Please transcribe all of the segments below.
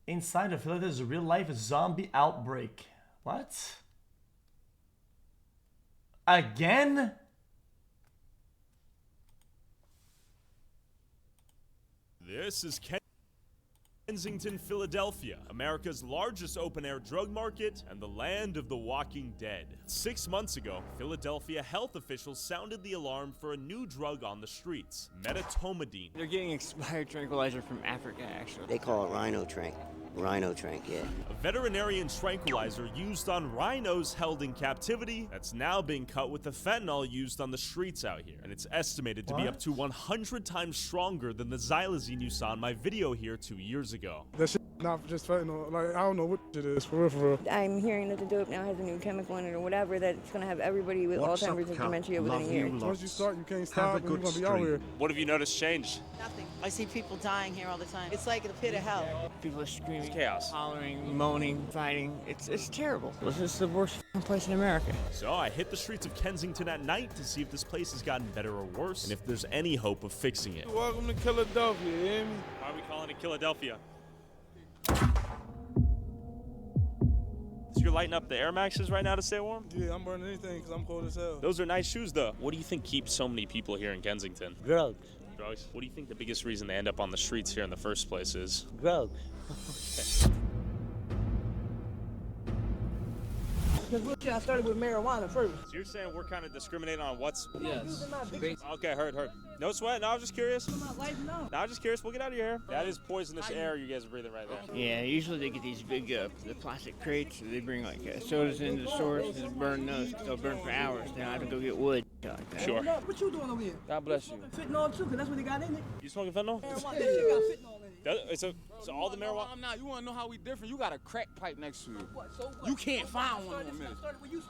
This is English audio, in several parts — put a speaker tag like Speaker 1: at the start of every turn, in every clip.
Speaker 1: Inside of Philadelphia, there's a real-life zombie outbreak. What? Again?
Speaker 2: This is Kensington, Philadelphia, America's largest open-air drug market and the land of the walking dead. 6 months ago, Philadelphia health officials sounded the alarm for a new drug on the streets, medetomidine.
Speaker 3: They're getting expired tranquilizer from Africa, actually.
Speaker 4: They call it rhino trank. Rhino trank, yeah.
Speaker 2: A veterinarian tranquilizer used on rhinos held in captivity that's now being cut with the fentanyl used on the streets out here. And it's estimated to be up to 100 times stronger than the xylazine you saw in my video here 2 years ago.
Speaker 5: That shit not just fentanyl. Like, I don't know what it is, for real, for real.
Speaker 6: I'm hearing that the dope now has a new chemical in it or whatever, that it's going to have everybody with Alzheimer's and dementia within a year.
Speaker 5: Once you start, you can't stop, and you're going to be out here.
Speaker 2: What have you noticed change?
Speaker 7: Nothing. I see people dying here all the time. It's like the pit of hell.
Speaker 3: People are screaming,
Speaker 2: Chaos.
Speaker 3: hollering, moaning, fighting. It's terrible. This is the worst place in America.
Speaker 2: So I hit the streets of Kensington at night to see if this place has gotten better or worse, and if there's any hope of fixing it.
Speaker 5: Welcome to Philadelphia, you hear me?
Speaker 2: Why are we calling it Philadelphia? So you're lighting up the Air Maxes right now to stay warm?
Speaker 5: Yeah, I'm burning anything because I'm cold as hell.
Speaker 2: Those are nice shoes, though. What do you think keeps so many people here in Kensington?
Speaker 4: Drugs.
Speaker 2: Drugs? What do you think the biggest reason they end up on the streets here in the first place is?
Speaker 4: Drugs.
Speaker 7: I started with marijuana first.
Speaker 2: So you're saying we're kind of discriminating on what's...
Speaker 3: Yes.
Speaker 2: Okay, heard. No sweat. No, I was just curious. No, I was just curious. We'll get out of your hair. That is poisonous air you guys are breathing right there.
Speaker 3: Yeah, usually they get these big the plastic crates. They bring like sodas into the stores to just burn those. Cause they'll burn for hours. Then I have to go get wood. Like that.
Speaker 2: Sure.
Speaker 7: What you doing over here?
Speaker 3: God bless you.
Speaker 7: Fentanyl too, because that's what they got in it.
Speaker 2: You smoking fentanyl?
Speaker 7: Marijuana, that shit got fentanyl in it.
Speaker 2: So all the marijuana...
Speaker 8: I'm not. You want to know how we different? You got a crack pipe next to you.
Speaker 7: What? So what?
Speaker 8: You can't find one in a minute.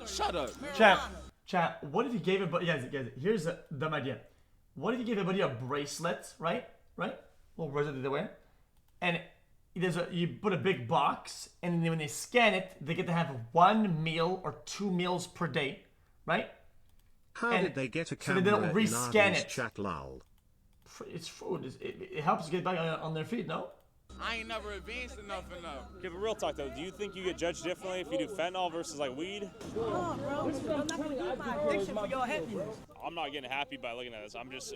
Speaker 8: Shut up.
Speaker 1: Chat, what if you gave everybody, guys, here's a dumb idea. What if you gave everybody a bracelet, right? Well, bracelet they wear. And you put a big box, and then when they scan it, they get to have 1 meal or 2 meals per day, right?
Speaker 9: How
Speaker 1: And
Speaker 9: did they get a
Speaker 1: so they
Speaker 9: camera
Speaker 1: don't
Speaker 9: in
Speaker 1: rescan
Speaker 9: Arden's
Speaker 1: it.
Speaker 9: chat lol?
Speaker 1: It's food. It helps get back on their feet, no?
Speaker 8: I ain't never advanced enough.
Speaker 2: Okay, but real talk though, do you think you get judged differently if you do fentanyl versus like weed?
Speaker 7: No, bro. I'm not going to use my addiction for your happiness.
Speaker 2: I'm not getting happy by looking at this. I'm just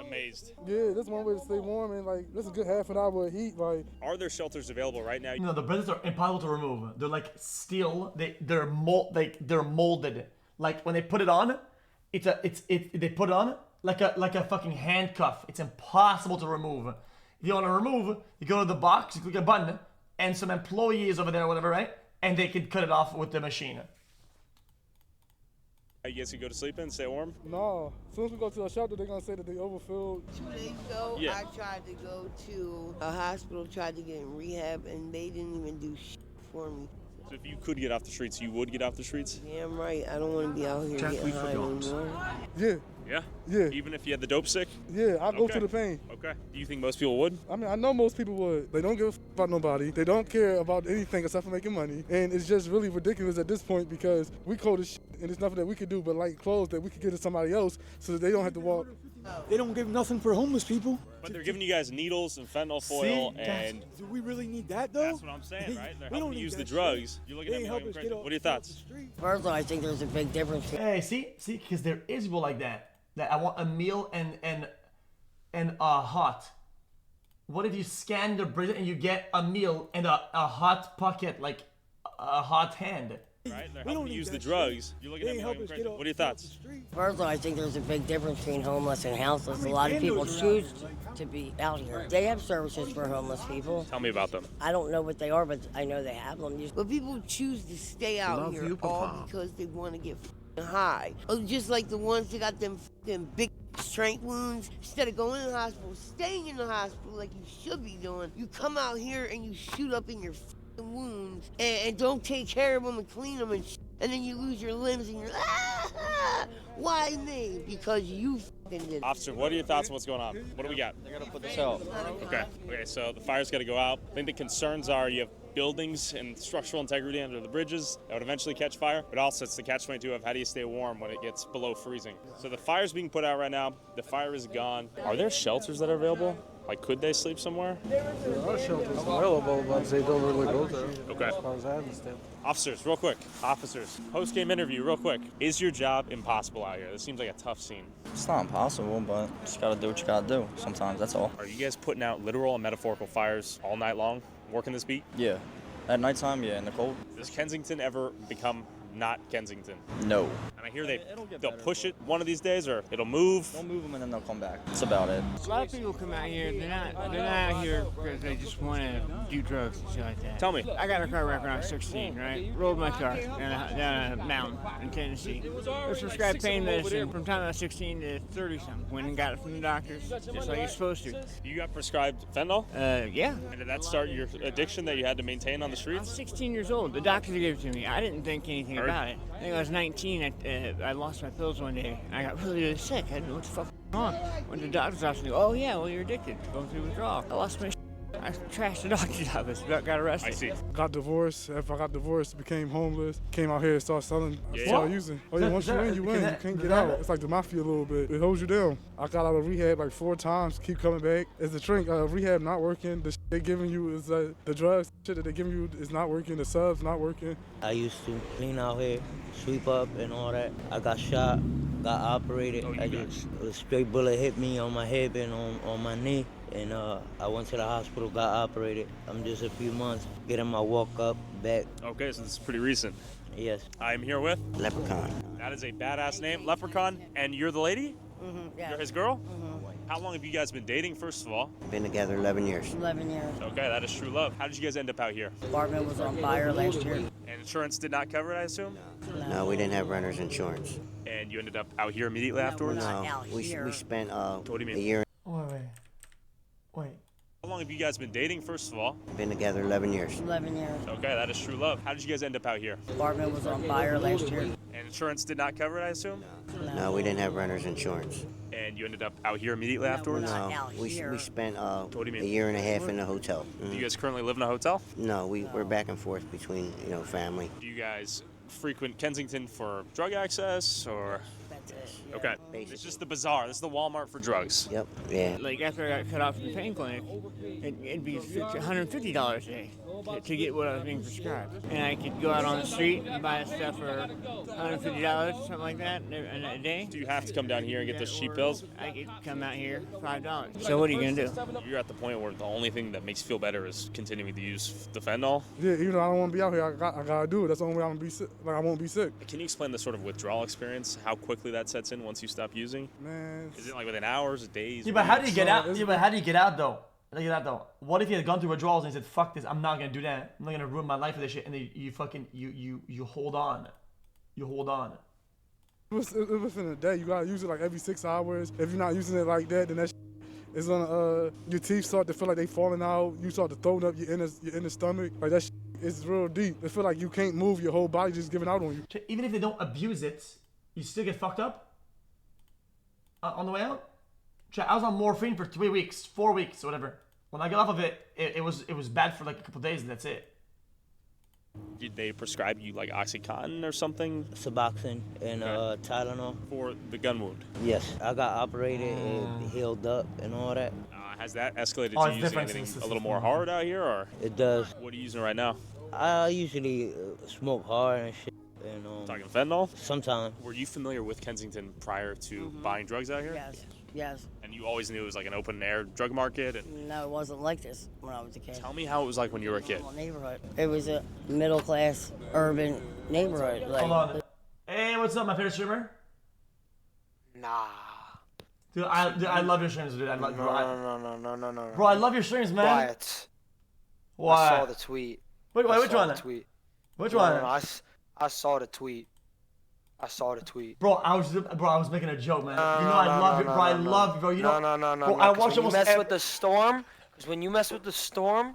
Speaker 2: amazed.
Speaker 5: Yeah, that's one way to stay warm, and like, this is a good half an hour of heat. Like,
Speaker 2: Are there shelters available right now?
Speaker 1: No, the bracelets are impossible to remove. They're like steel. They're molded. Like when they put it on, they put it on like a fucking handcuff. It's impossible to remove. If you want to remove, you go to the box, you click a button, and some employees over there or whatever, right? And they can cut it off with the machine.
Speaker 2: You guys can go to sleep and stay warm?
Speaker 5: no. As soon as we go to a shelter, they're going to say that they overfilled.
Speaker 10: 2 days ago,
Speaker 2: Yeah.
Speaker 10: I tried to go to a hospital, tried to get in rehab, and they didn't even do shit for me.
Speaker 2: So if you could get off the streets, you would get off the streets?
Speaker 10: Damn right, I don't want to be out here
Speaker 9: Chat,
Speaker 10: getting
Speaker 9: we
Speaker 10: high
Speaker 9: forgot.
Speaker 10: anymore.
Speaker 5: Yeah,
Speaker 2: Yeah?
Speaker 5: yeah,
Speaker 2: Even if you had the dope stick?
Speaker 5: yeah. I go
Speaker 2: Okay.
Speaker 5: to the pain.
Speaker 2: Okay. Do you think most people would?
Speaker 5: I mean, I know most people would. They don't give a f about nobody. They don't care about anything except for making money. And it's just really ridiculous at this point because we cold as shit, and there's nothing that we could do but like clothes that we could get to somebody else so that they don't have to walk.
Speaker 11: They don't give nothing for homeless people.
Speaker 2: But they're giving you guys needles and fentanyl foil and...
Speaker 11: Do we really need that, though?
Speaker 2: That's what I'm saying, right? They're
Speaker 11: We
Speaker 2: helping
Speaker 11: don't
Speaker 2: you
Speaker 11: need
Speaker 2: use the
Speaker 11: that
Speaker 2: drugs.
Speaker 11: shit.
Speaker 2: You're looking at
Speaker 11: They
Speaker 2: me
Speaker 11: help
Speaker 2: like I'm
Speaker 11: us
Speaker 2: crazy.
Speaker 11: get off-
Speaker 2: What are your
Speaker 11: get off the
Speaker 2: thoughts?
Speaker 11: street.
Speaker 10: First of all, I think there's a big difference.
Speaker 1: Hey, see, because there is people like that. That I want a meal and hot. What if you scan the bracelet and you get a meal and a hot pocket, like a hot hand?
Speaker 2: Right? They're
Speaker 11: We don't
Speaker 2: helping you
Speaker 11: need
Speaker 2: use the
Speaker 11: that
Speaker 2: drugs.
Speaker 11: shit.
Speaker 2: You're looking at
Speaker 11: They
Speaker 2: me
Speaker 11: help
Speaker 2: like I'm
Speaker 11: us
Speaker 2: crazy.
Speaker 11: get off
Speaker 2: What are your
Speaker 11: get off
Speaker 2: thoughts?
Speaker 11: the street.
Speaker 10: First of all, I think there's a big difference between homeless and houseless. A lot of people choose to be out here. They have services for homeless people.
Speaker 2: Tell me about them.
Speaker 10: I don't know what they are, but I know they have them. But people choose to stay out
Speaker 9: Love
Speaker 10: here
Speaker 9: you,
Speaker 10: all
Speaker 9: Papa.
Speaker 10: because they want to get f***ing high. Oh, just like the ones that got them f***ing big strength wounds. Instead of going to the hospital, staying in the hospital like you should be doing, you come out here and you shoot up in your f***ing wounds and don't take care of them and clean them and shit. And then you lose your limbs and you're why me? Because you f***ing did it.
Speaker 2: Officer, what are your thoughts on what's going on? What do we got?
Speaker 3: They're gonna put this out.
Speaker 2: Okay, so the fire's got to go out. I think the concerns are you have buildings and structural integrity under the bridges that would eventually catch fire, but also it's the catch-22 of how do you stay warm when it gets below freezing. So the fire's being put out right now. The fire is gone. Are there shelters that are available? Like, could they sleep somewhere?
Speaker 5: There are shelters available, but they don't really go there.
Speaker 2: Okay.
Speaker 5: As far as I understand.
Speaker 2: Officers, real quick. Officers, post-game interview, real quick. Is your job impossible out here? This seems like a tough scene.
Speaker 9: It's not impossible, but just gotta do what you gotta do sometimes, that's all.
Speaker 2: Are you guys putting out literal and metaphorical fires all night long, working this beat?
Speaker 9: Yeah. At nighttime, yeah, in the cold.
Speaker 2: Does Kensington ever become not Kensington?
Speaker 9: No.
Speaker 2: And I hear they'll push it one of these days, or it'll move.
Speaker 9: They'll move them and then they'll come back. That's about it.
Speaker 3: A lot of people come out here. They're not out here because they just want to do drugs and shit like that.
Speaker 2: Tell me.
Speaker 3: I got in a car wreck when I was 16, right? Rolled my car down a mountain in Tennessee. I was prescribed pain medicine from the time I was 16 to 30-something. Went and got it from the doctors, just like you're supposed to.
Speaker 2: You got prescribed fentanyl?
Speaker 3: Yeah.
Speaker 2: And did that start your addiction that you had to maintain on the
Speaker 3: I was
Speaker 2: streets?
Speaker 3: 16 years old. The doctor gave it to me. I didn't think anything about it. I think I was 19. I lost my pills one day. I got really, really sick. I didn't know what the fuck was wrong. Went to the doctor's office and they go, oh yeah, well you're addicted. Going through withdrawal. I lost my I trashed the doctor's office. Got arrested.
Speaker 2: I see.
Speaker 5: Got divorced. After I got divorced, became homeless. Came out here and started selling.
Speaker 2: Yeah.
Speaker 5: Started using. Oh yeah, once you win, you win. You can't get out. It's like the mafia a little bit. It holds you down. I got out of rehab like 4 times. Keep coming back. It's the drink. Rehab not working. The shit they giving you is the drugs. Shit that they giving you is not working. The subs not working.
Speaker 4: I used to clean out here, sweep up and all that. I got shot, got operated. A straight bullet hit me on my hip and on my knee. And I went to the hospital, got operated. I'm just a few months getting my walk up back.
Speaker 2: Okay, so this is pretty recent.
Speaker 4: Yes.
Speaker 2: I'm here with
Speaker 4: Leprechaun.
Speaker 2: That is a badass name, Leprechaun. And you're the lady?
Speaker 6: Yeah.
Speaker 2: You're his girl? How long have you guys been dating, first of all?
Speaker 4: Been together 11 years.
Speaker 6: 11 years.
Speaker 2: Okay, that is true love. How did you guys end up out here?
Speaker 6: Apartment was on fire last year.
Speaker 2: And insurance did not cover it, I assume?
Speaker 4: No, we didn't have renter's insurance.
Speaker 2: And you ended up out here immediately afterwards?
Speaker 4: No, we spent
Speaker 2: What do you mean?
Speaker 4: a year.
Speaker 1: Wait.
Speaker 2: How long have you guys been dating, first of all?
Speaker 4: Been together 11 years.
Speaker 6: 11 years.
Speaker 2: Okay, that is true love. How did you guys end up out here?
Speaker 6: Apartment was on fire last year.
Speaker 2: And insurance did not cover it, I assume?
Speaker 4: No, we didn't have renter's insurance.
Speaker 2: And you ended up out here immediately afterwards?
Speaker 4: No, we spent
Speaker 2: What do you mean?
Speaker 4: a year and a half in the hotel.
Speaker 2: Do you guys currently live in a hotel?
Speaker 4: No, we're back and forth between family.
Speaker 2: Do you guys frequent Kensington for drug access, or? Okay. It's just the bazaar. This is the Walmart for drugs.
Speaker 4: Yep. Yeah.
Speaker 3: Like after I got cut off from the pain clinic, it'd be $150 a day to get what I was being prescribed. And I could go out on the street and buy stuff for $150, something like that, a day.
Speaker 2: Do you have to come down here and get those cheap pills?
Speaker 3: I could come out here, $5. So what are you gonna do?
Speaker 2: You're at the point where the only thing that makes you feel better is continuing to use the fentanyl.
Speaker 5: Yeah, even though I don't want to be out here, I gotta do it. That's the only way I'm gonna be sick. Like I won't be sick.
Speaker 2: Can you explain the sort of withdrawal experience? How quickly that sets in once you stop using?
Speaker 5: Man.
Speaker 2: Is it like within hours, days?
Speaker 1: Yeah, but how do you get out? Yeah, but how do you get out though? How do you get out though? What if you had gone through withdrawals and said, "Fuck this, I'm not gonna do that. I'm not gonna ruin my life with this shit," and then you fucking you hold on, you hold on.
Speaker 5: Within a day, you gotta use it like every 6 hours. If you're not using it like that, then that is gonna your teeth start to feel like they falling out. You start to throw up your inner stomach. Like that is real deep. It feel like you can't move. Your whole body just giving out on you.
Speaker 1: Even if they don't abuse it, you still get fucked up. On the way out, I was on morphine for 3 weeks, 4 weeks, whatever. When I got off of it, it was bad for like a couple days, and that's it.
Speaker 2: Did they prescribe you like Oxycontin or something?
Speaker 4: Suboxone and Tylenol.
Speaker 2: For the gun wound?
Speaker 4: Yes, I got operated and healed up and all that.
Speaker 2: Has that escalated
Speaker 1: Oh,
Speaker 2: to
Speaker 1: it's
Speaker 2: using
Speaker 1: different.
Speaker 2: anything a little more hard out here, or?
Speaker 4: It does.
Speaker 2: What are you using right now?
Speaker 4: I usually smoke hard and shit. And,
Speaker 2: Talking fentanyl?
Speaker 4: Sometimes.
Speaker 2: Were you familiar with Kensington prior to buying drugs out here?
Speaker 6: Yes.
Speaker 2: And you always knew it was like an open air drug market? And
Speaker 6: No, it wasn't like this when I was a kid.
Speaker 2: tell me how it was like when you were a kid.
Speaker 6: Neighborhood. It was a middle class urban neighborhood. Like,
Speaker 1: Hold on. Hey, what's up, my favorite streamer?
Speaker 12: Nah.
Speaker 1: Dude, I love your streams, dude.
Speaker 12: No.
Speaker 1: Bro, I love your streams, man.
Speaker 12: Quiet.
Speaker 1: Why?
Speaker 12: I saw the tweet.
Speaker 1: Wait, which one?
Speaker 12: Tweet.
Speaker 1: Which
Speaker 12: No,
Speaker 1: one?
Speaker 12: no, I saw the tweet. I saw the tweet.
Speaker 1: Bro, I was making a joke, man. You know I love you, bro. I love you, bro. You know.
Speaker 12: No.
Speaker 1: Bro, I watch
Speaker 12: when you
Speaker 1: almost
Speaker 12: mess with the storm, because when you mess with the storm,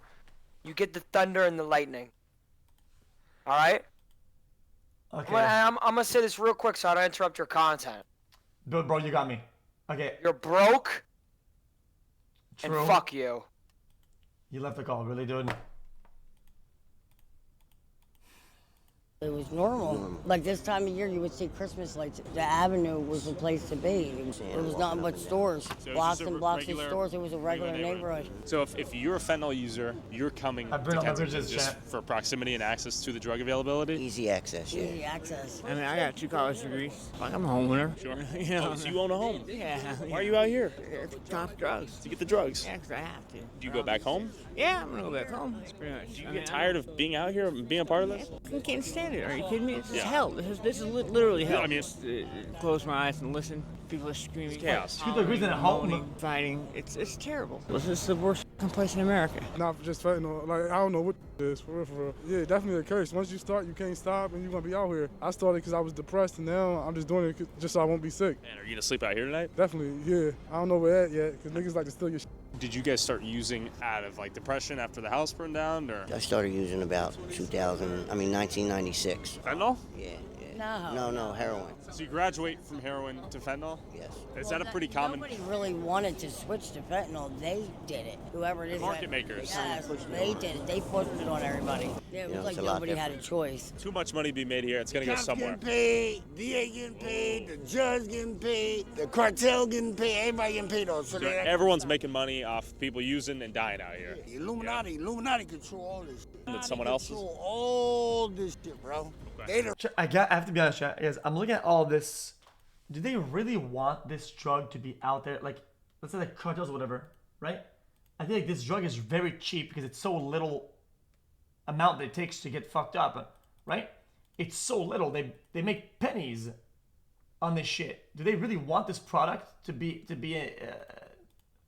Speaker 12: you get the thunder and the lightning. All right.
Speaker 1: Okay.
Speaker 12: I'm gonna say this real quick so I don't interrupt your content.
Speaker 1: Dude, bro, you got me. Okay.
Speaker 12: You're broke.
Speaker 1: True.
Speaker 12: And fuck you.
Speaker 1: You left the call, really, dude.
Speaker 6: It was
Speaker 13: was normal. Like this time of year, you would see Christmas lights. The Avenue was the place to be. It was nothing but stores, blocks and blocks of stores. It was a regular neighborhood.
Speaker 2: So if you're a fentanyl user, you're coming to Kensington just for proximity and access to the drug availability?
Speaker 14: Easy access, yeah.
Speaker 13: Easy access.
Speaker 3: I mean, I got 2 college degrees. Like, I'm a homeowner.
Speaker 2: Sure.
Speaker 3: You know,
Speaker 2: so you own a home?
Speaker 3: Yeah.
Speaker 2: Why are you out here?
Speaker 3: To drop drugs.
Speaker 2: To get the drugs?
Speaker 3: Yeah, because I have to.
Speaker 2: Do you go back home?
Speaker 3: Yeah, I'm going to go back home. That's pretty much.
Speaker 2: Do you get tired of being out here and being a part of this?
Speaker 3: I can't stand it. Are you kidding me? This is hell. This is literally hell.
Speaker 2: I mean,
Speaker 3: close my eyes and listen. People are screaming.
Speaker 2: It's chaos.
Speaker 1: People are breathing at home.
Speaker 3: Fighting. It's terrible. This is the worst place in America.
Speaker 5: Not just fentanyl. Like, I don't know what it is, for real, for real. Yeah, definitely a curse. Once you start, you can't stop, and you're going to be out here. I started because I was depressed, and now I'm just doing it just so I won't be sick.
Speaker 2: Man, are you going to sleep out here tonight?
Speaker 5: Definitely, yeah. I don't know where at yet, because niggas like to steal your shit.
Speaker 2: Did you guys start using out of, like, depression after the house burned down, or?
Speaker 14: I started using about 1996.
Speaker 2: Fentanyl?
Speaker 14: Yeah.
Speaker 13: No,
Speaker 14: heroin.
Speaker 2: So you graduate from heroin to fentanyl?
Speaker 14: Yes.
Speaker 2: Is that a pretty common?
Speaker 13: Nobody really wanted to switch to fentanyl. They did it. Whoever it is.
Speaker 2: The market makers.
Speaker 13: Yes, they did it. They pushed it on everybody. It was like nobody had a choice.
Speaker 2: Too much money being made here. It's going to go somewhere.
Speaker 15: Getting paid, DA getting paid, the judge getting paid, the cartel getting paid, everybody getting paid off.
Speaker 2: So everyone's making money off people using and dying out here.
Speaker 15: The Illuminati control all this.
Speaker 2: That someone else
Speaker 15: control all this shit, bro.
Speaker 1: I have to be honest, chat, guys. I'm looking at all this. Do they really want this drug to be out there? Like, let's say like cartels or whatever, right? I feel like this drug is very cheap because it's so little amount that it takes to get fucked up, right? It's so little. They make pennies on this shit. Do they really want this product to be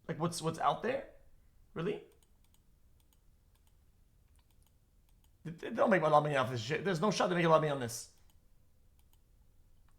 Speaker 1: like what's out there? Really? They don't make a lot of money off this shit. There's no shot they make a lot of money on this.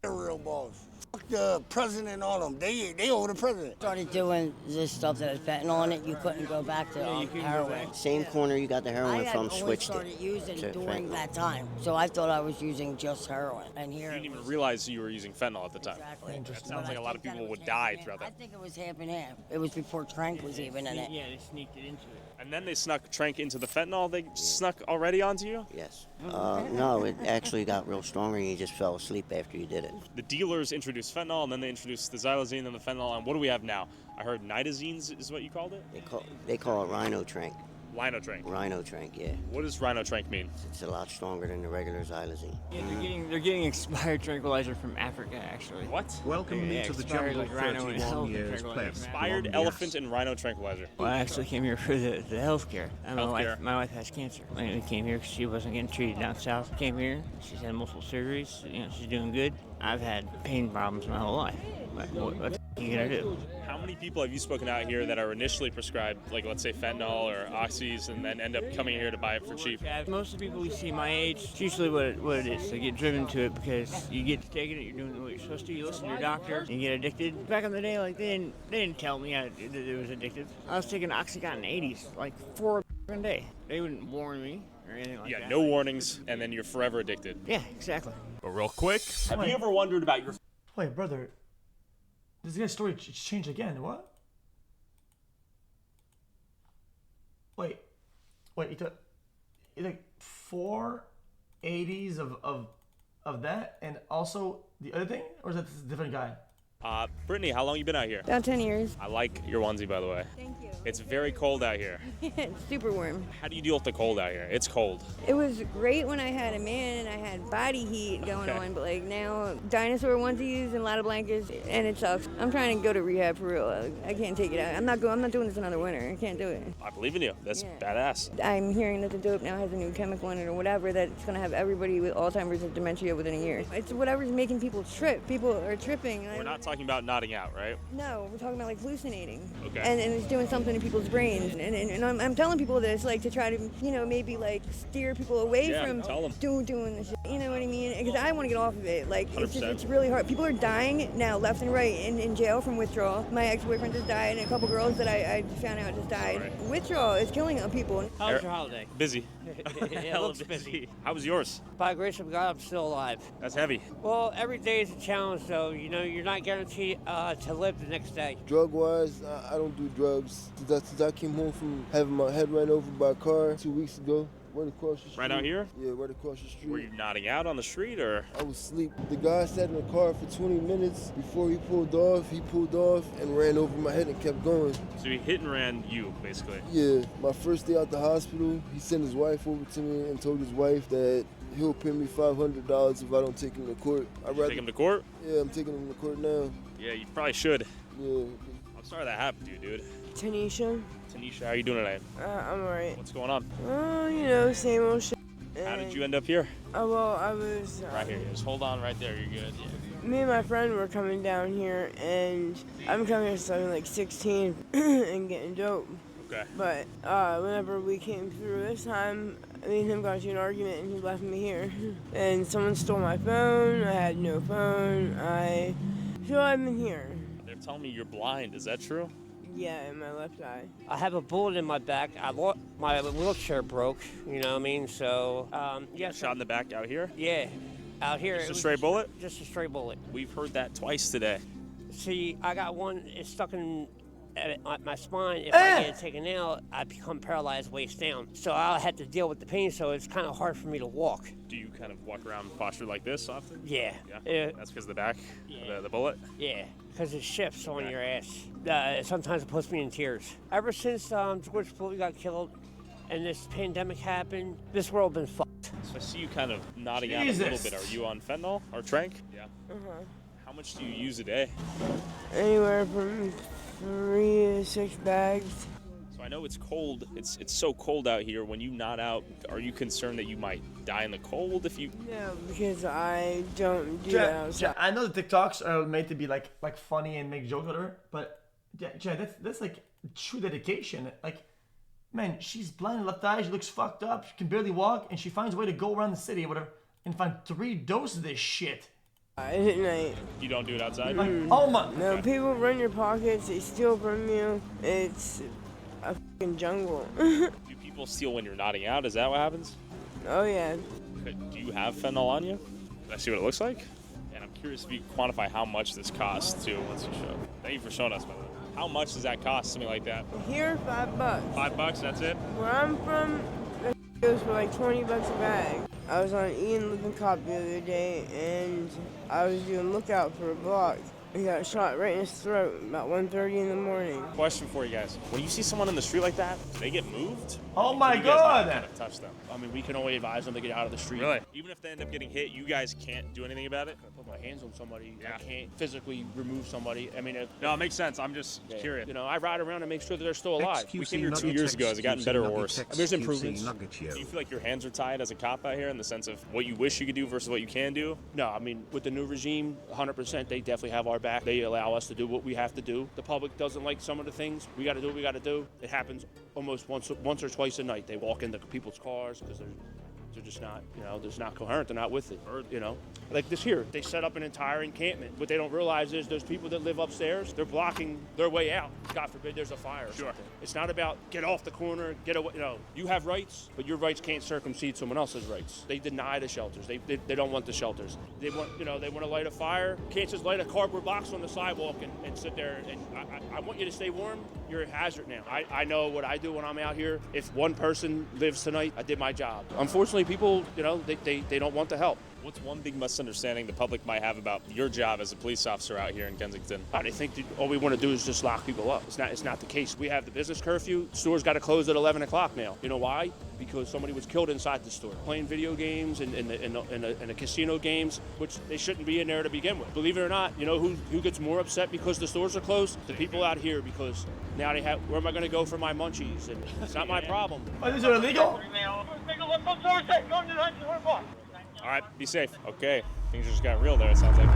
Speaker 15: The real boss. Fuck the president and all them. They owe the president.
Speaker 13: Started doing this stuff that had fentanyl in it. You couldn't go back to heroin.
Speaker 14: Same corner you got the heroin from, switched
Speaker 13: I started using during
Speaker 14: fentanyl.
Speaker 13: that time. So I thought I was using just heroin. And here
Speaker 2: You didn't even realize you were using fentanyl at the time.
Speaker 13: Exactly.
Speaker 2: That sounds like a lot of people would die throughout
Speaker 13: I
Speaker 2: that.
Speaker 13: think it was half and half. It was before Trank was even in it.
Speaker 3: Yeah, they sneaked it into it.
Speaker 2: And then they snuck Trank into the fentanyl. They snuck already onto you?
Speaker 14: Yes. No, it actually got real strong and you just fell asleep after you did it.
Speaker 2: The dealers introduced fentanyl, and then they introduced the xylazine and the fentanyl. And what do we have now? I heard nitazines is what you called it?
Speaker 14: They call it Rhino Trank.
Speaker 2: Rhino Trank.
Speaker 14: Rhino Trank, yeah.
Speaker 2: What does Rhino Trank mean?
Speaker 14: It's a lot stronger than the regular xylazine.
Speaker 3: Yeah, they're getting expired tranquilizer from Africa, actually.
Speaker 2: What?
Speaker 16: Welcome into the jungle,
Speaker 3: like rhino and
Speaker 16: 31 years playing.
Speaker 2: Expired elephant and rhino tranquilizer.
Speaker 3: Well, I actually came here for the health care.
Speaker 2: Healthcare.
Speaker 3: My wife has cancer. I came here because she wasn't getting treated down south. Came here. She's had multiple surgeries. You know, she's doing good. I've had pain problems my whole life. What the are you gonna do?
Speaker 2: How many people have you spoken out here that are initially prescribed, like let's say fentanyl or oxys, and then end up coming here to buy it for cheap?
Speaker 3: Most of the people we see my age, it's usually what it is. They get driven to it because you get to taking it, you're doing what you're supposed to, you listen to your doctor, you get addicted. Back in the day, like they didn't tell me that it was addictive. I was taking Oxycontin 80s, like 4 a day. They wouldn't warn me or anything like that.
Speaker 2: Yeah, no warnings, and then you're forever addicted.
Speaker 3: Yeah, exactly.
Speaker 2: But real quick, have you ever wondered about your...
Speaker 1: Wait, brother. This guy's story changed again. What? Wait, he took 4 80s of that, and also the other thing, or is that a different guy?
Speaker 2: Brittany, how long you been out here?
Speaker 6: About 10 years.
Speaker 2: I like your onesie, by the way.
Speaker 6: Thank you.
Speaker 2: It's very cold out here.
Speaker 6: It's super warm.
Speaker 2: How do you deal with the cold out here? It's cold.
Speaker 6: It was great when I had a man and I had body heat going on, but like now, dinosaur onesies and a lot of blankets, and it sucks. I'm trying to go to rehab for real. I can't take it out. I'm not doing this another winter. I can't do it.
Speaker 2: I believe in you. That's badass.
Speaker 6: I'm hearing that the dope now has a new chemical in it or whatever, that it's gonna have everybody with Alzheimer's and dementia within a year. It's whatever's making people trip. People are tripping.
Speaker 2: We're not talking about nodding out, right?
Speaker 6: No, we're talking about like hallucinating.
Speaker 2: Okay.
Speaker 6: And it's doing something to people's brains. And I'm telling people this like to try to, maybe like steer people away from doing this shit. You know what I mean? Because I want to get off of it. Like, it's really hard. People are dying now left and right in jail from withdrawal. My ex-boyfriend just died, and a couple girls that I found out just died. Right. Withdrawal is killing people.
Speaker 3: How was your holiday?
Speaker 2: Busy.
Speaker 3: It looks busy.
Speaker 2: How was yours?
Speaker 17: By the grace of God, I'm still alive.
Speaker 2: That's heavy.
Speaker 17: Well, every day is a challenge, though. You're not guaranteed to live the next day.
Speaker 18: Drug-wise, I don't do drugs. Since I came home from having my head run over by a car 2 weeks ago, right across the street.
Speaker 2: Right out here?
Speaker 18: Yeah, right across the street.
Speaker 2: Were you nodding out on the street, or?
Speaker 18: I was asleep. The guy sat in the car for 20 minutes before he pulled off. He pulled off and ran over my head and kept going.
Speaker 2: So he hit and ran you, basically?
Speaker 18: Yeah, my first day out the hospital, he sent his wife over to me and told his wife that he'll pay me $500 if I don't take him to court.
Speaker 2: Take him to court?
Speaker 18: Yeah, I'm taking him to court now.
Speaker 2: Yeah, you probably should.
Speaker 18: Yeah.
Speaker 2: I'm sorry that happened to you, dude.
Speaker 6: Tanisha.
Speaker 2: Tanisha, how you doing today?
Speaker 6: I'm alright.
Speaker 2: What's going on?
Speaker 6: Oh, you know, same old shit.
Speaker 2: How did you end up here?
Speaker 6: Oh, well, I was...
Speaker 2: Right here. Just hold on right there. You're good. Yeah.
Speaker 6: Me and my friend were coming down here, and I'm coming here starting like 16 and getting dope.
Speaker 2: Okay.
Speaker 6: But whenever we came through this time, me and him got into an argument, and he left me here. And someone stole my phone. I had no phone. So I've been here.
Speaker 2: They're telling me you're blind. Is that true?
Speaker 6: Yeah, in my left eye.
Speaker 17: I have a bullet in my back. My wheelchair broke, you know what I mean? So, yeah.
Speaker 2: Shot in the back out here?
Speaker 17: Yeah, out here.
Speaker 2: Just a stray bullet?
Speaker 17: Just a stray bullet.
Speaker 2: We've heard that twice today.
Speaker 17: See, I got one, it's stuck in my spine. If I get it taken out, I become paralyzed waist down. So I had to deal with the pain, so it's kind of hard for me to walk.
Speaker 2: Do you kind of walk around posture like this often?
Speaker 17: Yeah.
Speaker 2: Yeah? That's because of the back?
Speaker 17: Yeah.
Speaker 2: The bullet?
Speaker 17: Yeah, because it shifts on your ass. Sometimes it puts me in tears. Ever since George Floyd got killed and this pandemic happened, this world been fucked.
Speaker 2: So I see you kind of nodding out a little bit. Are you on fentanyl or trank? Yeah.
Speaker 6: Uh-huh.
Speaker 2: How much do you use a day?
Speaker 6: Anywhere from 3 to 6 bags.
Speaker 2: So I know it's cold. It's so cold out here. When you nod out, are you concerned that you might die in the cold if you?
Speaker 6: No, because I don't do that outside.
Speaker 1: I know the TikToks are made to be like funny and make jokes with her, but that's like true dedication. Like, man, she's blind in the left eye. She looks fucked up. She can barely walk, and she finds a way to go around the city or whatever and find 3 doses of this shit.
Speaker 6: At night.
Speaker 2: You don't do it outside?
Speaker 1: Oh my!
Speaker 6: No, people run your pockets. They steal from you. It's a fucking jungle.
Speaker 2: Do people steal when you're nodding out? Is that what happens?
Speaker 6: Oh yeah.
Speaker 2: Do you have fentanyl on you? Can I see what it looks like? And I'm curious if you can quantify how much this costs too once you show. Thank you for showing us, by the way. How much does that cost? Something like that?
Speaker 6: Here, $5.
Speaker 2: $5, that's it?
Speaker 6: Where I'm from, it goes for like $20 a bag. I was on Ian Living Cop the other day, and I was doing lookout for a block. He got shot right in his throat about 1:30 in the morning.
Speaker 2: Question for you guys. When you see someone in the street like that, do they get moved?
Speaker 1: Oh my
Speaker 2: You guys not
Speaker 1: God!
Speaker 2: kind of touch them.
Speaker 19: I mean, we can only advise them to get out of the street.
Speaker 2: Really? Even if they end up getting hit, you guys can't do anything about it?
Speaker 19: I put my hands on somebody. I can't physically remove somebody. I mean,
Speaker 2: no, it makes sense. I'm just curious.
Speaker 19: You know, I ride around and make sure that they're still alive.
Speaker 2: We came here 2 years ago. Has it gotten better or worse?
Speaker 19: There's improvements.
Speaker 2: Do you feel like your hands are tied as a cop out here in the sense of what you wish you could do versus what you can do?
Speaker 19: No, I mean, with the new regime, 100%, they definitely have our back. They allow us to do what we have to do. The public doesn't like some of the things. We got to do what we got to do. It happens almost once or twice a night. They walk into people's cars because they're just not, you know, they're not coherent. They're not with it, you know. Like this here, they set up an entire encampment. What they don't realize is those people that live upstairs, they're blocking their way out. God forbid there's a fire or something. It's not about get off the corner, get away. You know, you have rights, but your rights can't circumsede someone else's rights. They deny the shelters. They don't want the shelters. They want, you know, they want to light a fire. Can't just light a cardboard box on the sidewalk and sit there. And I want you to stay warm. You're a hazard now. I know what I do when I'm out here. If one person lives tonight, I did my job. Unfortunately, people, you know, they don't want the help.
Speaker 2: What's one big misunderstanding the public might have about your job as a police officer out here in Kensington?
Speaker 19: They think that all we want to do is just lock people up. It's not the case. We have the business curfew. Stores got to close at 11 o'clock now. You know why? Because somebody was killed inside the store, playing video games and the casino games, which they shouldn't be in there to begin with. Believe it or not, you know who gets more upset because the stores are closed? The people out here, because now they have, where am I going to go for my munchies? And it's not my problem.
Speaker 1: Oh, these are illegal?
Speaker 2: All right, be safe. Okay, things just got real there, it sounds like.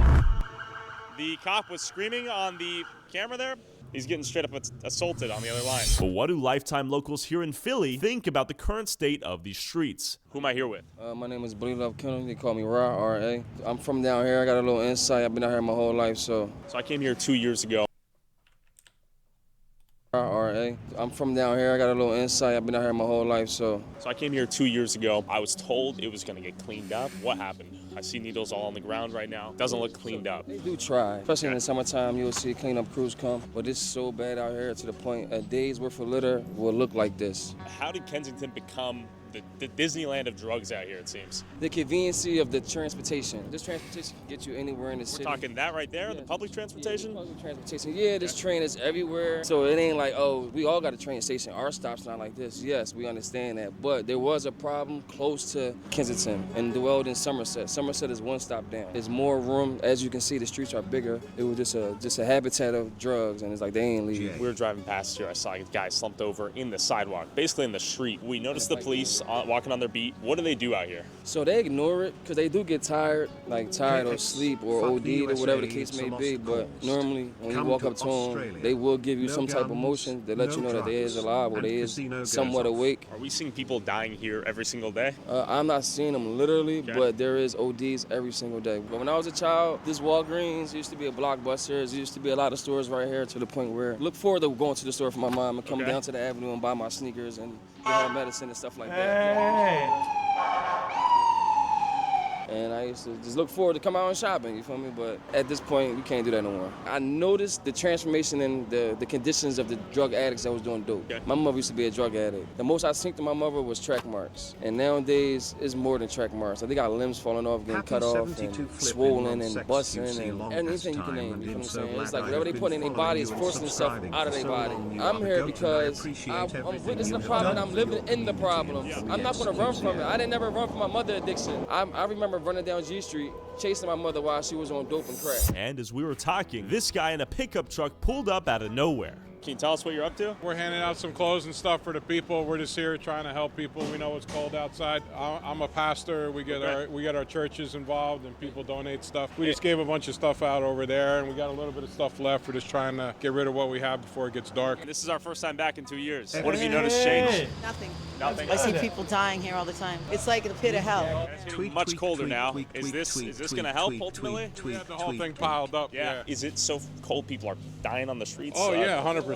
Speaker 2: The cop was screaming on the camera there. He's getting straight up assaulted on the other line. But what do lifetime locals here in Philly think about the current state of these streets? Who am I here with?
Speaker 18: My name is Billy Love Kennedy. They call me Ra, R-A. I'm from down here. I got a little insight. I've been out here my whole life, so.
Speaker 2: So I came here 2 years ago.
Speaker 18: R-A. I'm from down here. I got a little insight. I've been out here my whole life, so.
Speaker 2: So I came here 2 years ago. I was told it was going to get cleaned up. What happened? I see needles all on the ground right now. Doesn't look cleaned up.
Speaker 18: They do try. Especially in the summertime, you'll see cleanup crews come. But it's so bad out here to the point a day's worth of litter will look like this.
Speaker 2: How did Kensington become the Disneyland of drugs out here, it seems.
Speaker 20: The conveniency of the transportation. This transportation can get you anywhere in the city.
Speaker 2: We're talking that right there, the public transportation?
Speaker 20: Public transportation. Yeah, this train is everywhere. So it ain't like, oh, we all got a train station. Our stop's not like this. Yes, we understand that. But there was a problem close to Kensington and dwelled in Somerset. Somerset is one stop down. There's more room. As you can see, the streets are bigger. It was just a habitat of drugs, and it's like they ain't leaving.
Speaker 2: We were driving past here. I saw a guy slumped over in the sidewalk, basically in the street. We noticed the police walking on their beat. What do they do out here?
Speaker 20: So they ignore it because they do get tired or sleep or OD'd or whatever the case may be. But normally when you walk up to them, they will give you some type of motion to let you know that they is alive or they is somewhat awake.
Speaker 2: Are we seeing people dying here every single day?
Speaker 20: I'm not seeing them literally, but there is ODs every single day. But when I was a child, this Walgreens used to be a Blockbuster. There used to be a lot of stores right here to the point where look forward to going to the store for my mom and come down to the avenue and buy my sneakers and get her medicine and stuff like that. And I used to just look forward to come out and shopping, you feel me? But at this point, we can't do that no more. I noticed the transformation in the conditions of the drug addicts that was doing dope. My mother used to be a drug addict. The most I seen to my mother was track marks. And nowadays, it's more than track marks. They got limbs falling off, getting cut off, and swollen, and busting, and anything you can name, you know what I'm saying? It's like whatever they put in their body is forcing itself out of their body. I'm here because I'm witnessing the problem, and I'm living in the problem. I'm not gonna run from it. I didn't never run from my mother addiction. I remember running down G Street, chasing my mother while she was on dope and crack.
Speaker 2: And as we were talking, this guy in a pickup truck pulled up out of nowhere. Can you tell us what you're up to?
Speaker 21: We're handing out some clothes and stuff for the people. We're just here trying to help people. We know it's cold outside. I'm a pastor. We get our churches involved and people donate stuff. We just gave a bunch of stuff out over there and we got a little bit of stuff left. We're just trying to get rid of what we have before it gets dark.
Speaker 2: This is our first time back in 2 years. What have you noticed change?
Speaker 7: Nothing.
Speaker 2: Nothing.
Speaker 7: I see people dying here all the time. It's like the pit of hell.
Speaker 2: It's getting much colder now. Is this going to help ultimately?
Speaker 21: Yeah, the whole thing piled up. Yeah.
Speaker 2: Is it so cold people are dying on the streets?
Speaker 21: Oh yeah, 100%.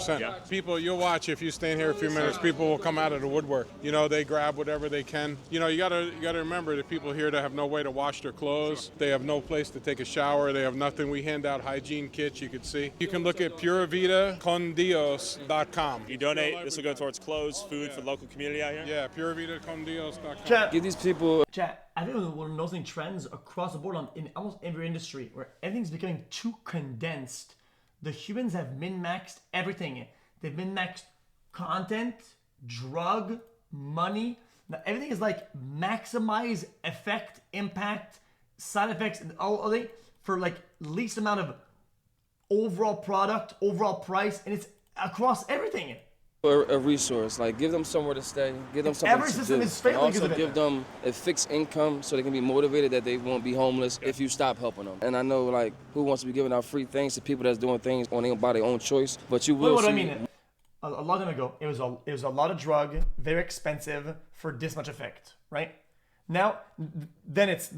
Speaker 21: People, you'll watch if you stay here a few minutes. People will come out of the woodwork. You know, they grab whatever they can. You know, you gotta remember that people here that have no way to wash their clothes. They have no place to take a shower. They have nothing. We hand out hygiene kits. You can see. You can look at puravitacondios.com.
Speaker 2: You donate. This will go towards clothes, food for the local community out here.
Speaker 21: Yeah, puravitacondios.com.
Speaker 1: Chat.
Speaker 20: Give these people.
Speaker 1: Chat. I think we're noticing trends across the board in almost every industry where everything's becoming too condensed. The humans have min-maxed everything. They've min-maxed content, drug, money. Now everything is like maximize effect, impact, side effects, and all they for like least amount of overall product, overall price, and it's across everything.
Speaker 20: A resource, like give them somewhere to stay, give them something
Speaker 1: Every
Speaker 20: to
Speaker 1: system
Speaker 20: do.
Speaker 1: is failing
Speaker 20: And
Speaker 1: because
Speaker 20: also
Speaker 1: of it.
Speaker 20: give them a fixed income so they can be motivated that they won't be homeless if you stop helping them. And I know like who wants to be giving out free things to people that's doing things by their own choice, but you will
Speaker 1: What
Speaker 20: see.
Speaker 1: I mean, a long time ago, it was a lot of drug, very expensive for this much effect, right? Now, then it's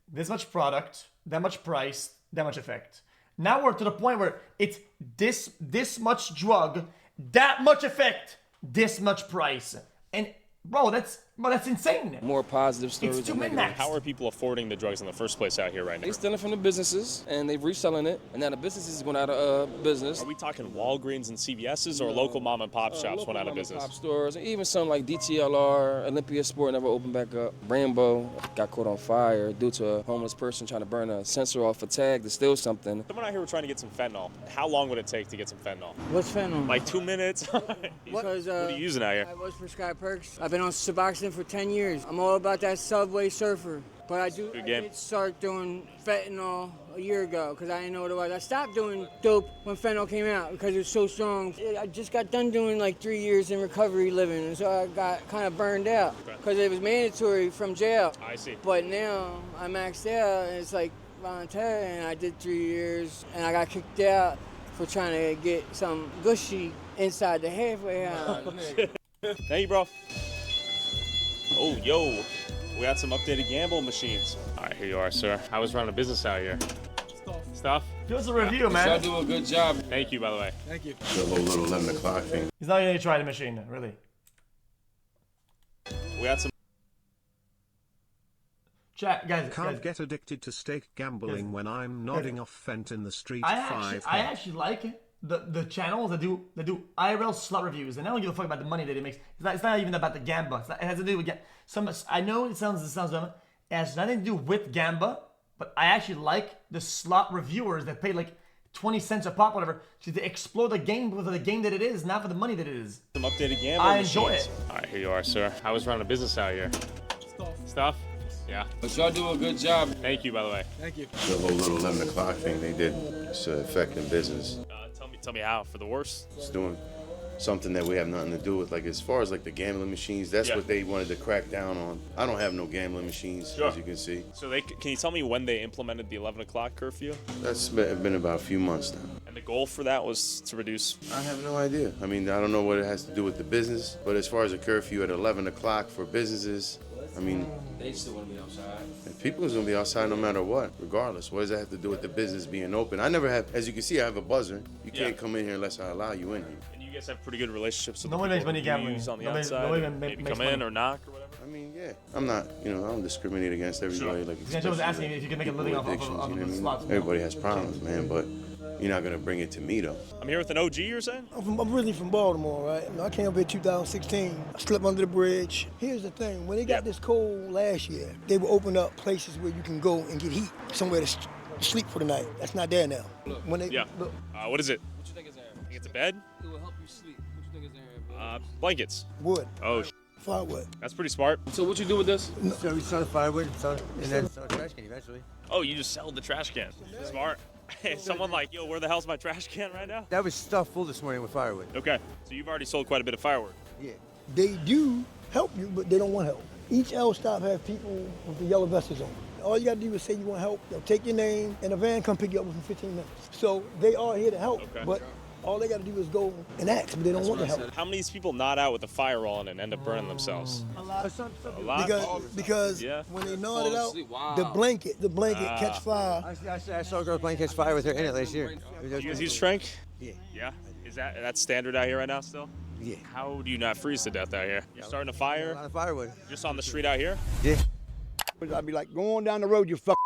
Speaker 1: this much product, that much price, that much effect. Now we're to the point where it's this much drug, that much effect, this much price, and bro, that's insane.
Speaker 20: More positive stories.
Speaker 1: It's too
Speaker 20: than negative.
Speaker 1: min-maxed.
Speaker 2: How are people affording the drugs in the first place out here right now?
Speaker 20: They stealing from the businesses and they reselling it, and now the businesses is going out of business.
Speaker 2: Are we talking Walgreens and CVS's or local mom and pop shops went out of business?
Speaker 20: Pop stores, and even some like DTLR, Olympia Sport never opened back up. Rainbow got caught on fire due to a homeless person trying to burn a sensor off a tag to steal something.
Speaker 2: Someone out here were trying to get some fentanyl. How long would it take to get some fentanyl?
Speaker 11: What's fentanyl?
Speaker 2: Like 2 minutes?
Speaker 11: Because,
Speaker 2: what are you using out here?
Speaker 11: I was prescribed perks. I've been on Suboxone for 10 years. I'm all about that Subway Surfer. But I did start doing fentanyl a year ago because I didn't know what it was. I stopped doing dope when fentanyl came out because it was so strong. I just got done doing like 3 years in recovery living, and so I got kind of burned out because it was mandatory from jail.
Speaker 2: I see.
Speaker 11: But now I maxed out, and it's like voluntary, and I did 3 years, and I got kicked out for trying to get some gushy inside the halfway house.
Speaker 2: Thank you, bro. Oh, yo. We got some updated gamble machines. All right, here you are, sir. I was running a business out here. Stuff?
Speaker 1: Give us a review, man.
Speaker 20: Y'all do a good job.
Speaker 2: Thank you, by the way.
Speaker 11: Thank you.
Speaker 9: The little 11 o'clock thing.
Speaker 1: He's not gonna try the machine, really.
Speaker 2: We got some.
Speaker 1: Chat, guys.
Speaker 16: Can't get addicted to stake gambling when I'm nodding off Fent in the street.
Speaker 1: I actually like the channels that do IRL slot reviews, and I don't give a fuck about the money that it makes. It's not even about the gamba. It has to do with I know it sounds dumb. It has nothing to do with gamba, but I actually like the slot reviewers that pay like 20 cents a pop, whatever, to explore the game for the game that it is, not for the money that it is.
Speaker 2: Some updated gambling
Speaker 1: I enjoy
Speaker 2: machines.
Speaker 1: it.
Speaker 2: All right, here you are, sir. How was running a business out here? Stuff? Yeah.
Speaker 20: But y'all do a good job.
Speaker 2: Thank you, by the way.
Speaker 1: Thank you.
Speaker 8: The whole little 11 o'clock thing they did, it's affecting business.
Speaker 2: Tell me how, for the worse?
Speaker 8: It's doing something that we have nothing to do with. Like, as far as like the gambling machines, that's what they wanted to crack down on. I don't have no gambling machines, as you can see.
Speaker 2: So can you tell me when they implemented the 11 o'clock curfew?
Speaker 8: That's been about a few months now.
Speaker 2: And the goal for that was to reduce?
Speaker 8: I have no idea. I mean, I don't know what it has to do with the business, but as far as a curfew at 11 o'clock for businesses, I mean,
Speaker 20: they still want to be outside.
Speaker 8: People is gonna be outside no matter what, regardless. What does that have to do with the business being open? I never have, as you can see, I have a buzzer. You can't come in here unless I allow you in here.
Speaker 2: And you guys have pretty good relationships with
Speaker 1: Nobody
Speaker 2: the
Speaker 1: makes
Speaker 2: people
Speaker 1: money
Speaker 2: who
Speaker 1: gambling.
Speaker 2: use on the
Speaker 1: Nobody
Speaker 2: outside.
Speaker 1: makes
Speaker 2: Maybe come
Speaker 1: money.
Speaker 2: in or knock or whatever.
Speaker 8: I mean, yeah. I'm not, I don't discriminate against everybody. Like,
Speaker 1: I was asking if you could make a living off
Speaker 8: addictions,
Speaker 1: of
Speaker 8: you know what I mean?
Speaker 1: slots.
Speaker 8: Everybody has problems, man, but you're not gonna bring it to me, though.
Speaker 2: I'm here with an OG, you're saying?
Speaker 22: I'm originally from Baltimore, right? I came up here in 2016. I slept under the bridge. Here's the thing. When they got this cold last year, they would open up places where you can go and get heat, somewhere to sleep for the night. That's not there now. When they, look.
Speaker 2: What is it?
Speaker 20: What you think is there?
Speaker 2: Think it's a bed?
Speaker 20: It will help you sleep. What you think is there?
Speaker 2: Blankets.
Speaker 22: Wood.
Speaker 2: Oh,
Speaker 22: Firewood.
Speaker 2: That's pretty smart.
Speaker 20: So what you do with this?
Speaker 23: So we sell the firewood and then sell the trash can eventually.
Speaker 2: Oh, you just sell the trash can. Smart. Someone like, yo, where the hell's my trash can right now?
Speaker 23: That was stuffed full this morning with firewood.
Speaker 2: Okay, so you've already sold quite a bit of firewood.
Speaker 22: Yeah. They do help you, but they don't want help. Each L stop has people with the yellow vests on. All you gotta do is say you want help. They'll take your name, and a van come pick you up within 15 minutes. So they are here to help, but all they gotta do is go and ask, but they don't want the help.
Speaker 2: How many people nod out with a fire on and end up burning themselves?
Speaker 22: A lot.
Speaker 2: A lot?
Speaker 22: Because when they gnawed it out, the blanket catch fire.
Speaker 23: I saw a girl playing catch fire with her in it last year.
Speaker 2: You guys use Trank?
Speaker 22: Yeah.
Speaker 2: Yeah? Is that's standard out here right now still?
Speaker 22: Yeah.
Speaker 2: How do you not freeze to death out here? You're starting a fire?
Speaker 23: A lot of firewood.
Speaker 2: Just on the street out here?
Speaker 23: Yeah.
Speaker 22: I'd be like, go on down the road, you fuck.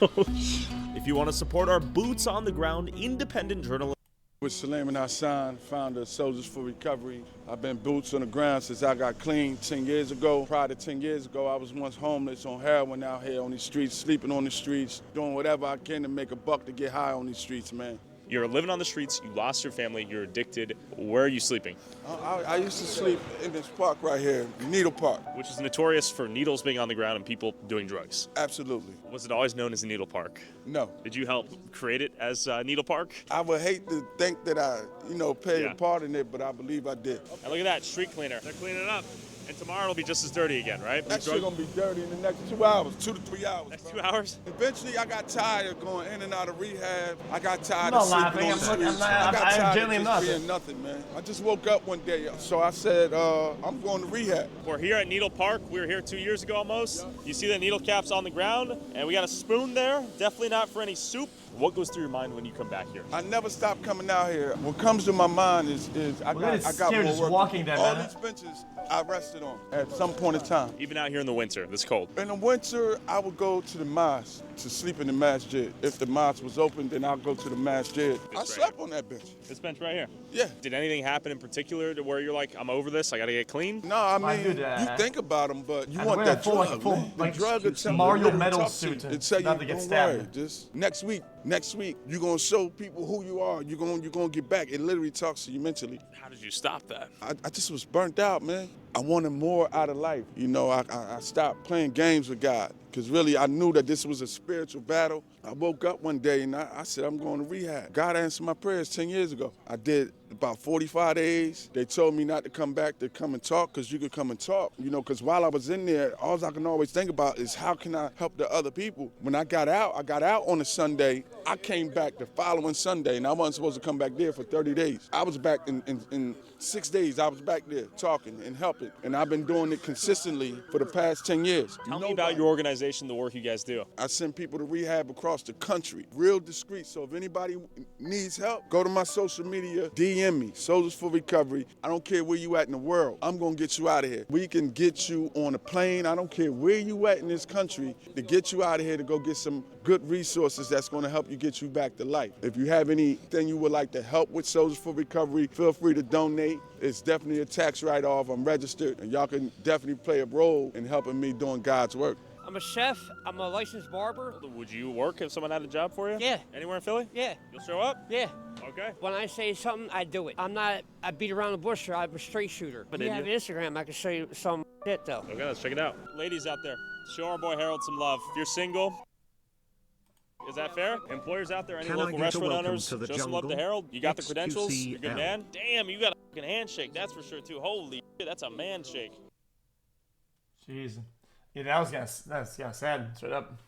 Speaker 2: If you want to support our boots on the ground independent journalism.
Speaker 24: With Salim Hassan, founder of Soldiers for Recovery. I've been boots on the ground since I got clean 10 years ago. Prior to 10 years ago, I was once homeless on heroin out here on these streets, sleeping on the streets, doing whatever I can to make a buck to get high on these streets, man.
Speaker 2: You're living on the streets, you lost your family, you're addicted. Where are you sleeping?
Speaker 24: I used to sleep in this park right here, Needle Park.
Speaker 2: Which is notorious for needles being on the ground and people doing drugs.
Speaker 24: Absolutely.
Speaker 2: Was it always known as Needle Park?
Speaker 24: No.
Speaker 2: Did you help create it as Needle Park?
Speaker 24: I would hate to think that I, played a part in it, but I believe I did.
Speaker 2: And look at that, street cleaner. They're cleaning it up. And tomorrow it'll be just as dirty again, right?
Speaker 24: That shit gonna be dirty in the next 2 hours, 2 to 3 hours.
Speaker 2: Next 2 hours?
Speaker 24: Eventually, I got tired of going in and out of rehab. I got tired
Speaker 1: I'm
Speaker 24: of
Speaker 1: not
Speaker 24: sleeping
Speaker 1: laughing.
Speaker 24: on the streets. I got
Speaker 1: I'm
Speaker 24: tired
Speaker 1: genuinely
Speaker 24: of
Speaker 1: not.
Speaker 24: just being nothing, man. I just woke up one day, so I said, I'm going to rehab.
Speaker 2: We're here at Needle Park. We were here 2 years ago almost. You see the needle caps on the ground, and we got a spoon there. Definitely not for any soup. What goes through your mind when you come back here?
Speaker 24: I never stop coming out here. What comes to my mind is I got more work.
Speaker 1: Walking there,
Speaker 24: all
Speaker 1: man.
Speaker 24: these benches I rested on at some point in time.
Speaker 2: Even out here in the winter, this cold.
Speaker 24: In the winter, I would go to the mosque to sleep in the masjid. If the mosque was open, then I'll go to the masjid. I slept on that bench.
Speaker 2: This bench right here?
Speaker 24: Yeah.
Speaker 2: Did anything happen in particular to where you're like, I'm over this, I gotta get clean?
Speaker 24: No, I mean, you think about them, but you want that drug, man. The drug will tell you,
Speaker 1: Mario
Speaker 24: literally
Speaker 1: metal
Speaker 24: talk to
Speaker 1: suit
Speaker 24: you and tell you,
Speaker 1: about to get
Speaker 24: don't
Speaker 1: stabbed.
Speaker 24: worry, just next week, you're gonna show people who you are. You're gonna get back. It literally talks to you mentally.
Speaker 2: How did you stop that?
Speaker 24: I just was burnt out, man. I wanted more out of life. I stopped playing games with God because really I knew that this was a spiritual battle. I woke up one day and I said, I'm going to rehab. God answered my prayers 10 years ago. I did about 45 days. They told me not to come back, to come and talk because you could come and talk. Because while I was in there, all I can always think about is how can I help the other people. When I got out on a Sunday. I came back the following Sunday and I wasn't supposed to come back there for 30 days. I was back in 6 days. I was back there talking and helping. And I've been doing it consistently for the past 10 years.
Speaker 2: Tell me about your organization. organization, the work you guys do.
Speaker 24: I send people to rehab across the country, real discreet. So if anybody needs help, go to my social media, DM me, Soldiers for Recovery. I don't care where you at in the world. I'm gonna get you out of here. We can get you on a plane. I don't care where you at in this country to get you out of here to go get some good resources that's gonna help you get you back to life. If you have anything you would like to help with Soldiers for Recovery, feel free to donate. It's definitely a tax write-off. I'm registered, and y'all can definitely play a role in helping me doing God's work.
Speaker 17: I'm a chef. I'm a licensed barber.
Speaker 2: Would you work if someone had a job for you?
Speaker 17: Yeah.
Speaker 2: Anywhere in Philly?
Speaker 17: Yeah.
Speaker 2: You'll show up?
Speaker 17: Yeah.
Speaker 2: Okay.
Speaker 17: When I say something, I do it. I beat around the bush, or I'm a straight shooter.
Speaker 2: But
Speaker 17: If you
Speaker 2: did
Speaker 17: have
Speaker 2: you?
Speaker 17: Instagram, I can show you some shit, though.
Speaker 2: Okay, let's check it out. Ladies out there, show our boy Harold some love. If you're single, is that fair? Employers out there, any local restaurant owners, show some love to Harold. You got the credentials? You're a good man? Damn, you got a fucking handshake, that's for sure, too. Holy shit, that's a man shake.
Speaker 1: Jeez. Yeah, that's sad, straight up.